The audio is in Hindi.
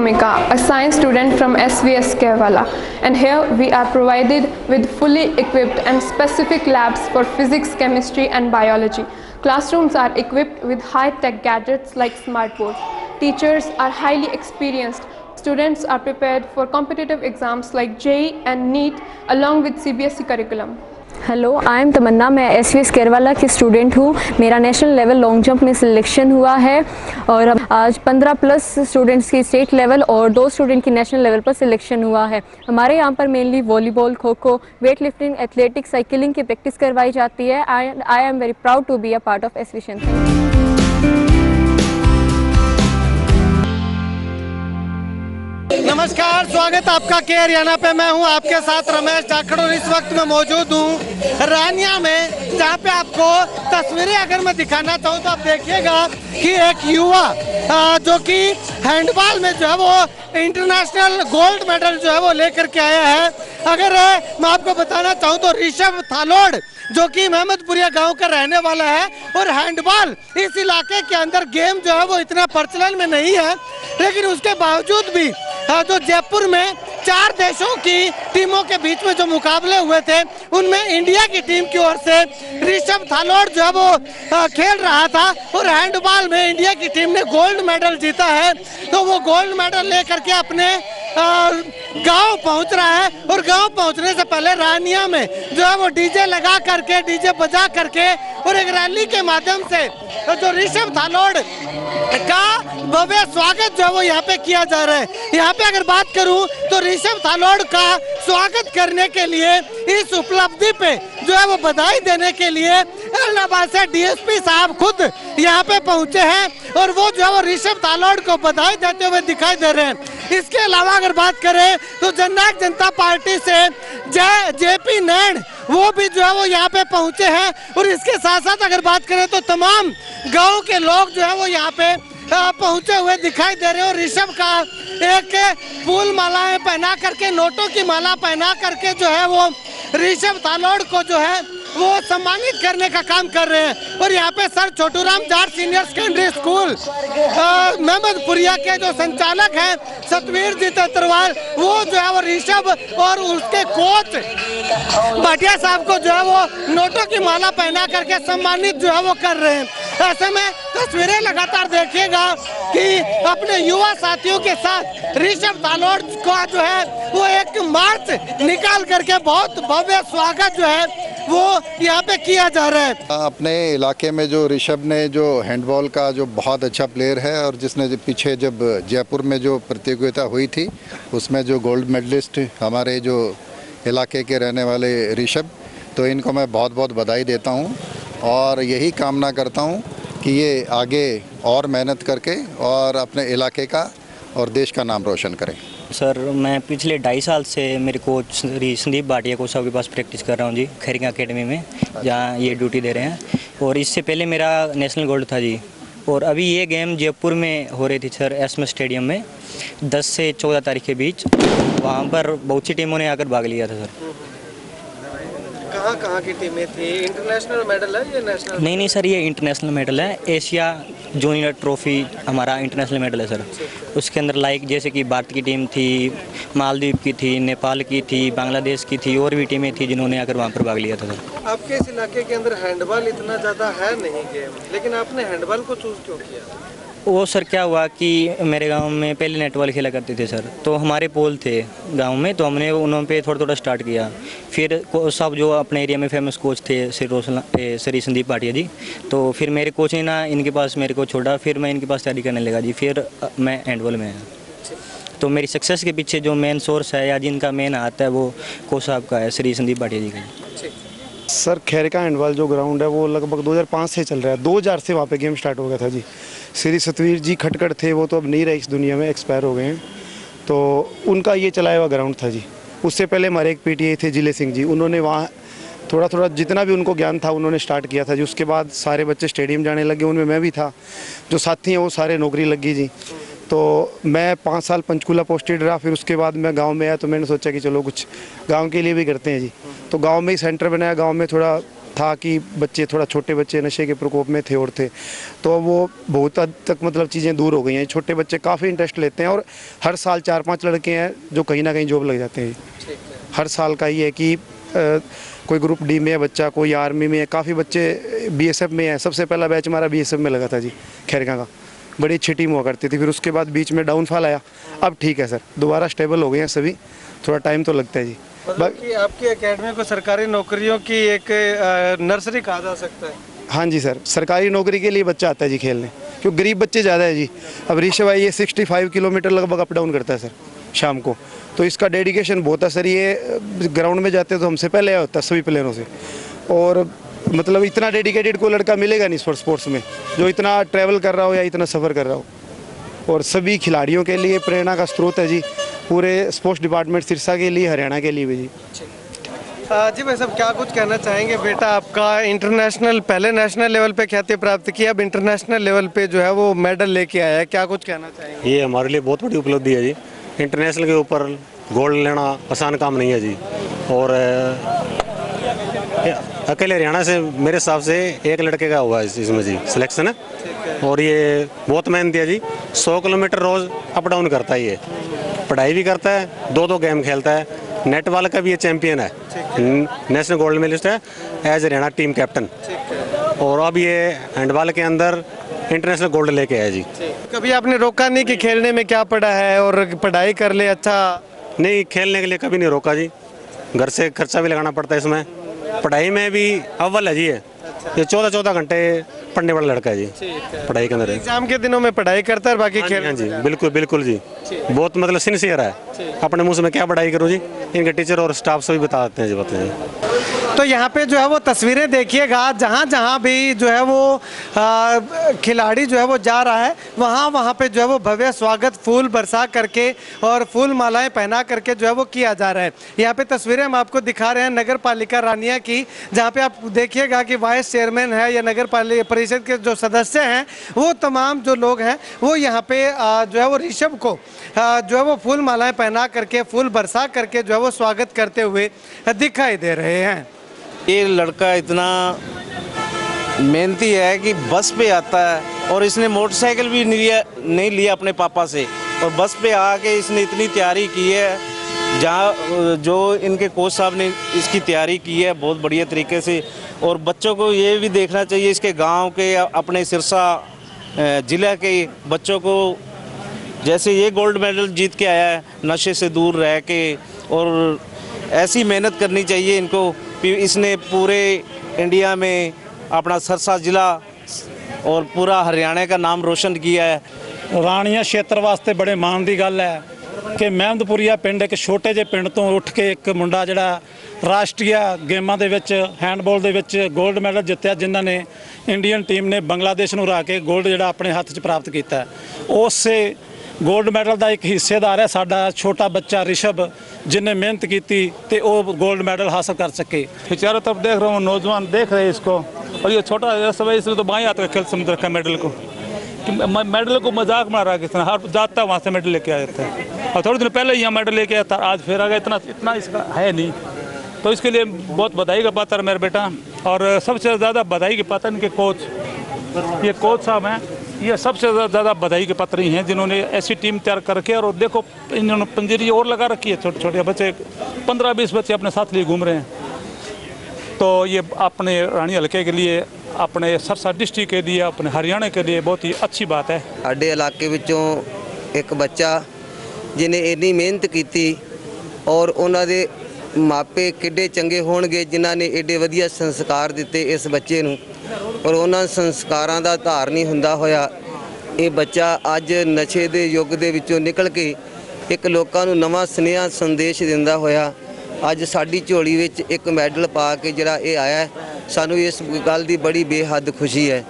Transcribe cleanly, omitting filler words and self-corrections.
Bhumika, a science student from SVS Kerala, and here we are provided with fully equipped and specific labs for physics, chemistry and biology. Classrooms are equipped with high-tech gadgets like smartboards. Teachers are highly experienced. Students are prepared for competitive exams like JEE and NEET along with CBSE curriculum. Hello, I am Tamanna. मैं एसवीएस केरवाला की स्टूडेंट हूँ। मेरा नेशनल लेवल लॉन्ग जंप में सिलेक्शन हुआ है और आज 15+ स्टूडेंट्स की स्टेट लेवल और 2 स्टूडेंट की नेशनल लेवल पर सिलेक्शन हुआ है। हमारे यहाँ पर mainly volleyball, kho kho, weightlifting, athletics, cycling की प्रैक्टिस करवाई जाती है। I am very proud to be a part of SVS. नमस्कार, स्वागत आपका के हरियाणा पे। मैं हूं आपके साथ रमेश जाखड़ और इस वक्त मैं मौजूद हूं रानिया में, जहां पे आपको तस्वीरें अगर मैं दिखाना चाहूं तो आप देखिएगा कि एक युवा जो कि हैंडबॉल में जो है वो इंटरनेशनल गोल्ड मेडल जो है वो लेकर के आया है। अगर मैं आपको बताना चाहूँ तो ऋषभ थालोड़ जो कि महमदपुरिया गांव का रहने वाला है और हैंडबॉल इस इलाके के अंदर गेम जो है वो इतना प्रचलन में नहीं है, लेकिन उसके बावजूद भी जो जयपुर में 4 देशों की टीमों के बीच में जो मुकाबले हुए थे उनमें इंडिया की टीम की ओर से ऋषभ थालोड़ जो है वो खेल रहा था और हैंडबॉल में इंडिया की टीम ने गोल्ड मेडल जीता है। तो वो गोल्ड मेडल लेकर के अपने गांव पहुंच रहा है और गांव पहुंचने से पहले रानिया में जो है वो डीजे लगा करके, डीजे बजा करके और एक रैली के माध्यम से जो ऋषभ थालोड़ का भव्य स्वागत जो है वो यहाँ पे किया जा रहा है। यहाँ पे अगर बात करूँ तो ऋषभ थालोड़ का स्वागत करने के लिए, इस उपलब्धि पे जो है वो बधाई देने के लिए इलाहाबाद से डीएसपी साहब खुद यहाँ पे पहुँचे हैं और वो जो है वो ऋषभ थालोड़ को बधाई देते हुए दिखाई दे रहे हैं। इसके अलावा अगर बात करें तो जननायक जनता पार्टी से जेपी नैन वो भी जो है वो यहाँ पे पहुँचे हैं और इसके साथ साथ अगर बात करें तो तमाम गांव के लोग जो है वो यहाँ पे पहुँचे हुए दिखाई दे रहे हैं। और ऋषभ का एक फूल मालाएं पहना करके, नोटों की माला पहना करके जो है वो ऋषभ थालोड़ को जो है वो सम्मानित करने का काम कर रहे हैं। और यहाँ पे sir Chhotu Ram Jat senior secondary school Mahmadpuria के जो संचालक हैं सतवीर जी तत्वाल, वो जो है वो ऋषभ और उसके कोच भाटिया साहब को जो है वो नोटों की माला पहना करके सम्मानित जो है वो कर रहे हैं। ऐसे में तस्वीरें लगातार देखिएगा कि अपने युवा साथियों के साथ ऋषभ थालोड़ का जो है वो एक मार्च निकाल करके बहुत भव्य स्वागत जो है वो यहाँ पे किया जा रहा है। अपने इलाके में जो ऋषभ ने जो हैंडबॉल का जो बहुत अच्छा प्लेयर है और जिसने पीछे जब जयपुर में जो प्रतियोगिता हुई थी उसमें जो गोल्ड मेडलिस्ट हमारे जो इलाके के रहने वाले ऋषभ, तो इनको मैं बहुत बहुत बधाई देता हूँ और यही कामना करता हूँ कि ये आगे और मेहनत करके और अपने इलाके का और देश का नाम रोशन करें। सर, मैं पिछले 2.5 साल से मेरे कोच श्री संदीप भाटिया कोच साहब के पास प्रैक्टिस कर रहा हूँ जी, खैरिंगा अकेडमी में, जहाँ ये ड्यूटी दे रहे हैं। और इससे पहले मेरा नेशनल गोल्ड था जी। और अभी ये गेम जयपुर में हो रही थी सर, एसएमएस स्टेडियम में 10 से 14 तारीख के बीच। वहाँ पर बहुत सी टीमों ने आकर भाग लिया था सर। कहाँ की टीमें थी? इंटरनेशनल मेडल है या नेशनल? नहीं सर, ये इंटरनेशनल मेडल है। एशिया जूनियर ट्रॉफी हमारा इंटरनेशनल मेडल है सर। उसके अंदर लाइक जैसे कि भारत की टीम थी, मालदीव की थी, नेपाल की थी, बांग्लादेश की थी और भी टीमें थी जिन्होंने आकर वहाँ पर भाग लिया था सर। आपके इस इलाके के अंदर हैंडबॉल इतना ज़्यादा है नहीं गेम, लेकिन आपने हैंडबॉल को चूज़ क्यों किया? वो सर क्या हुआ कि मेरे गांव में पहले नेटबॉल खेला करते थे सर, तो हमारे पोल थे गांव में, तो हमने उन्होंने पे थोड़ा स्टार्ट किया। फिर सब जो अपने एरिया में फेमस कोच थे श्री संदीप भाटिया जी, तो फिर मेरे कोच ने ना इनके पास मेरे को छोड़ा, फिर मैं इनके पास तैयारी करने लगा जी। फिर मैं हैंडबॉल में आया। तो मेरी सक्सेस के पीछे जो मेन सोर्स है या जिनका मेन हाथ है वो कोच साहब का है, श्री संदीप भाटिया जी का। सर, खैरिका हैंडबॉल जो ग्राउंड है वो लगभग 2005 से चल रहा है। 2000 से वहाँ पे गेम स्टार्ट हो गया था जी। श्री सतवीर जी खटखट थे, वो तो अब नहीं रहे इस दुनिया में, एक्सपायर हो गए हैं। तो उनका ये चलाया हुआ ग्राउंड था जी। उससे पहले हमारे एक पीटीए थे जिले सिंह जी, उन्होंने वहाँ थोड़ा जितना भी उनको ज्ञान था उन्होंने स्टार्ट किया था जी। उसके बाद सारे बच्चे स्टेडियम जाने लगे, उनमें मैं भी था। जो साथी हैं वो सारे नौकरी लग गई जी। तो मैं 5 साल पंचकूला पोस्टेड रहा। फिर उसके बाद मैं गांव में आया तो मैंने सोचा कि चलो कुछ गांव के लिए भी करते हैं जी। तो गांव में ही सेंटर बनाया, गांव में थोड़ा था कि बच्चे थोड़ा छोटे बच्चे नशे के प्रकोप में थे और थे, तो वो बहुत हद तक मतलब चीज़ें दूर हो गई हैं। छोटे बच्चे काफ़ी इंटरेस्ट लेते हैं और हर साल 4-5 लड़के हैं जो कहीं ना कहीं जॉब लग जाते हैं। हर साल का ये है कि कोई ग्रुप डी में है बच्चा, कोई आर्मी में है, काफ़ी बच्चे बीएसएफ में हैं। सबसे पहला बैच हमारा बीएसएफ में लगा था जी, खैरगा का। बड़ी अच्छी टीम हुआ करती थी, फिर उसके बाद बीच में डाउनफॉल आया। अब ठीक है सर, दोबारा स्टेबल हो गए हैं सभी, थोड़ा टाइम तो लगता है जी। बाकी आपकी एकेडमी को सरकारी नौकरियों की एक नर्सरी कहा जा सकता है। हाँ जी सर, सरकारी नौकरी के लिए बच्चा आता है जी खेलने, क्योंकि गरीब बच्चे ज़्यादा है जी। अब ऋषभ भाई ये 65 किलोमीटर लगभग अप डाउन करता है सर शाम को, तो इसका डेडिकेशन बहुत है सर। ये ग्राउंड में जाते तो हमसे पहले होता है सभी प्लेयरों से, और मतलब इतना डेडिकेटेड कोई लड़का मिलेगा नहीं स्पोर्ट्स में जो इतना ट्रैवल कर रहा हो या इतना सफ़र कर रहा हो। और सभी खिलाड़ियों के लिए प्रेरणा का स्रोत है जी, पूरे स्पोर्ट्स डिपार्टमेंट सिरसा के लिए, हरियाणा के लिए भी जी। जी भाई साहब, क्या कुछ कहना चाहेंगे? बेटा आपका इंटरनेशनल, पहले नेशनल लेवल पे ख्याति प्राप्त की, अब इंटरनेशनल लेवल पे जो है वो मेडल लेके आया है, क्या कुछ कहना चाहेंगे? ये हमारे लिए बहुत बड़ी उपलब्धि है जी। इंटरनेशनल के ऊपर गोल्ड लेना आसान काम नहीं है जी, और अकेले हरियाणा से मेरे हिसाब से एक लड़के का हुआ है इसमें जी सिलेक्शन है, और ये बहुत मेहनती है जी। 100 किलोमीटर रोज़ अप डाउन करता है, ये पढ़ाई भी करता है, 2-2 गेम खेलता है। नेट वाला का भी ये चैंपियन है, नेशनल गोल्ड मेडलिस्ट है एज हरियाणा टीम कैप्टन, और अब ये हैंडबॉल के अंदर इंटरनेशनल गोल्ड लेके आया जी। कभी आपने रोका नहीं कि खेलने में क्या पड़ा है और पढ़ाई कर ले? अच्छा नहीं, खेलने के लिए कभी नहीं रोका जी। घर से खर्चा भी लगाना पड़ता है इसमें, पढ़ाई में भी अव्वल है जी। ये 14-14 घंटे पढ़ने वाला लड़का है जी, पढ़ाई के अंदर। एग्जाम के दिनों में पढ़ाई करता है, बाकी खेल। हाँ जी, बिल्कुल बिल्कुल जी, बहुत मतलब सिंसियर है। अपने मुँह से मैं क्या पढ़ाई करूँ जी, इनके टीचर और स्टाफ सभी बता देते हैं जी, बताइए। तो यहाँ पे जो है वो तस्वीरें देखिएगा, जहाँ जहाँ भी जो है वो खिलाड़ी जो है वो जा रहा है, वहाँ पे जो है वो भव्य स्वागत फूल बरसा करके और फूल मालाएं पहना करके जो है वो किया जा रहा है। यहाँ पे तस्वीरें हम आपको दिखा रहे हैं नगर पालिका रानिया की, जहाँ पे आप देखिएगा कि वाइस चेयरमैन है या नगर परिषद के जो सदस्य हैं, वो तमाम जो लोग हैं वो यहाँ पे जो है वो ऋषभ को जो है वो फूल मालाएं पहना करके, फूल बरसा करके जो है वो स्वागत करते हुए दिखाई दे रहे हैं। ये लड़का इतना मेहनती है कि बस पे आता है, और इसने मोटरसाइकिल भी नहीं लिया अपने पापा से, और बस पे आके इसने इतनी तैयारी की है, जहाँ जो इनके कोच साहब ने इसकी तैयारी की है बहुत बढ़िया तरीके से। और बच्चों को ये भी देखना चाहिए, इसके गांव के, अपने सिरसा ज़िला के बच्चों को, जैसे ये गोल्ड मेडल जीत के आया है, नशे से दूर रह के, और ऐसी मेहनत करनी चाहिए इनको। इसने पूरे इंडिया में अपना सिरसा ज़िला और पूरा हरियाणा का नाम रोशन किया है। ਰਾਣੀਆਂ ਖੇਤਰ ਵਾਸਤੇ ਬੜੇ ਮਾਣ ਦੀ ਗੱਲ ਹੈ ਕਿ ਮਹਿਮਦਪੁਰੀਆ ਪਿੰਡ ਇੱਕ ਛੋਟੇ ਜਿਹੇ ਪਿੰਡ ਤੋਂ ਉੱਠ ਕੇ ਇੱਕ ਮੁੰਡਾ ਜਿਹੜਾ ਰਾਸ਼ਟਰੀ ਗੇਮਾਂ ਦੇ ਵਿੱਚ ਹੈਂਡਬਾਲ ਦੇ ਵਿੱਚ 골ਡ ਮੈਡਲ ਜਿੱਤਿਆ, ਜਿਨ੍ਹਾਂ ਨੇ ਇੰਡੀਅਨ ਟੀਮ ਨੇ ਬੰਗਲਾਦੇਸ਼ ਨੂੰ ਹਰਾ ਕੇ 골ਡ ਜਿਹੜਾ ਆਪਣੇ ਹੱਥ 'ਚ ਪ੍ਰਾਪਤ ਕੀਤਾ। ਉਸੇ गोल्ड मैडल का एक हिस्सेदार है साडा छोटा बच्चा ऋषभ, जिन्हें मेहनत की तो वो गोल्ड मैडल हासिल कर सके। चारों तरफ देख रहा हूँ नौजवान देख रहे हैं इसको, और ये छोटा सब इसलिए तो बाएं हाथ का खेल समझ रखा है मेडल को, कि मेडल को मजाक बना रहा है, कितना हर जाता है वहाँ से मेडल लेके आ जाता है। और थोड़े दिन पहले यहाँ मेडल लेके आया था, आज फिर आ गया, इतना इसका है नहीं। तो इसके लिए बहुत बधाई का पात्र मेरा बेटा, और सबसे ज़्यादा बधाई के पात्र इनके कोच, ये कोच साहब हैं, ये सबसे ज़्यादा बधाई के पात्र ही हैं, जिन्होंने ऐसी टीम तैयार करके, और देखो इन्होंने पंजीरी और लगा रखी है, छोटे छोटे बच्चे 15-20 बच्चे अपने साथ लिए घूम रहे हैं। तो ये अपने रानी हल्के के लिए, अपने सिरसा डिस्ट्रिक्ट के लिए, अपने हरियाणा के लिए बहुत ही अच्छी बात है। साडे इलाके विचों एक बच्चा जिन्हें इन्नी मेहनत की, और उन्होंने मापे किड्डे चंगे होणगे जिन्हां ने एडे वधिया संस्कार दिते इस बच्चे नूं, और उन्हां संस्कारां दा धार नहीं हुंदा होया ये बच्चा अज नशे दे युग दे विचों निकल के एक लोकां नूं नवां सुनेहा संदेश दिंदा होया अज साडी झोली विच एक मैडल पा के जिहड़ा ये आया है, सानूं इस गल दी बड़ी बेहद खुशी है।